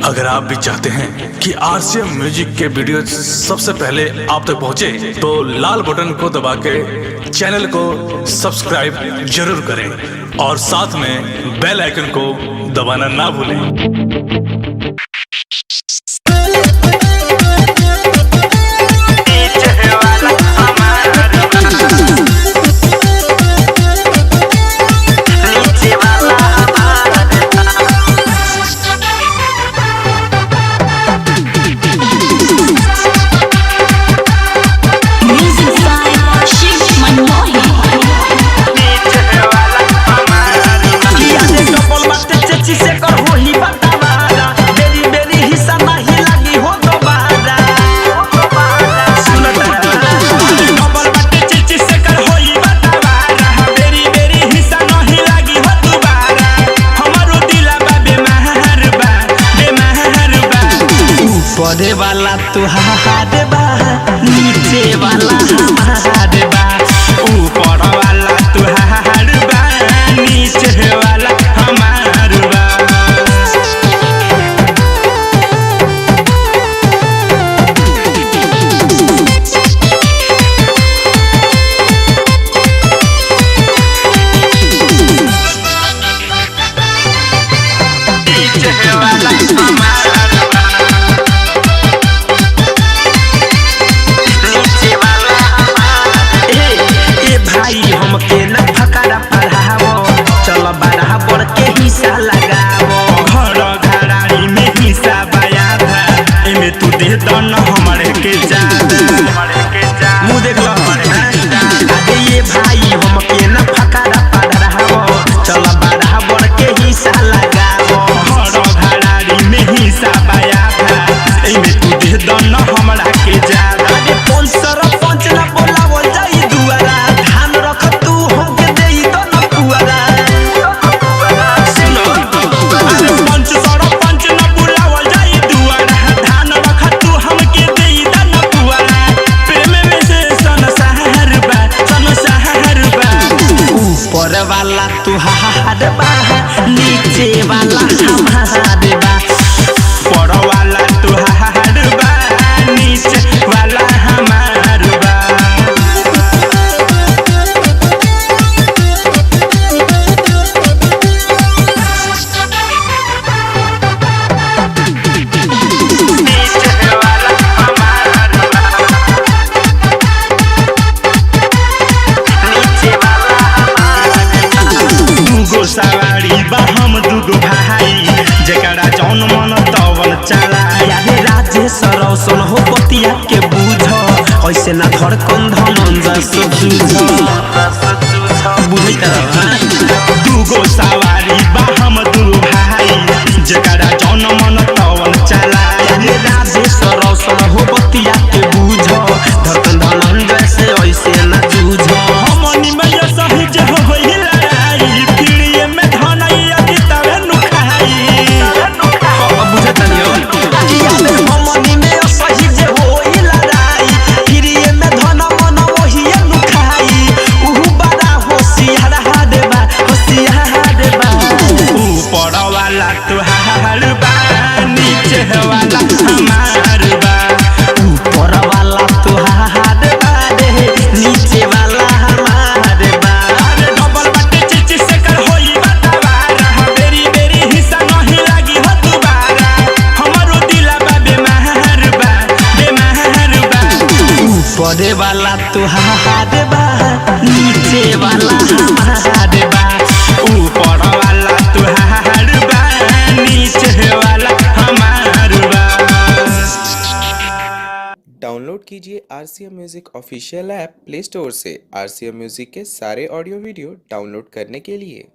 अगर आप भी चाहते हैं कि आरसीएम म्यूजिक के वीडियो सबसे पहले आप तक पहुंचे, तो लाल बटन को दबा के चैनल को सब्सक्राइब जरूर करें और साथ में बेल आइकन को दबाना ना भूलें। पढ़े वाला तुहार बा, नीचे वाला हमार बा। ऊपर वाला तुहार बा, नीचे वाला हमार बा। नीचे वाला हमार बा। भाई हमके न फकारा पढ़ावो, चल बराबर के हिस्सा लगावो। घर घराड़ी में हिस्सा बाया था, एमे तू दे दन हमरे के ज्यादा। मुँह देख लो अरे ये भाई हमके न फकारा पढ़ावो, चल बराबर के हिस्सा लगावो। घर घराड़ी में हिस्सा बाया था, एमे तू दे दन हमरा के ज्यादा। अरे पंचर पंच ना बोलावो जाई दुआरा, वाला तुहार बा, नीचे वाला हमार बा। पर वाला तुहार बा, नीचे वाला हमार बा। नीचे वाला हमार बा, नीचे वाला दुगो सवारी बा हम दुगो भाई, जेकरा जौन मन तवन चलाया। रे राजेश रौशन हो बतिया के बूझ, ऐसे ना धड़कन धनंजय से जूझ। दुगो सवारी बा हम दुगो भाई, जेकरा जौन मन तवन चलाया। रे राजेश रौशन हो बतिया के बूझ, धड़कन धनंजय से ऐसे ना जूझ। हमनी में ये सही जे हो तुहार बा, नीचे वाला हमार बा। ऊपर वाला तुहार बा रे, नीचे वाला हमार बा। अरे डबल बाटे चिची से कर होई बतावारा, बेरी बेरी हिस्सा नहीं लागी हो दुबारा। हमरो दिला बा बेमार बा, बेमार बा। ऊपर वाला तुहार बा, नीचे वाला हमार बा। ऊपर वाला तुहार बा, नीचे वाला हमार बा। डाउनलोड कीजिए RCM music official app play store से। आरसीएम म्यूजिक के सारे ऑडियो वीडियो डाउनलोड करने के लिए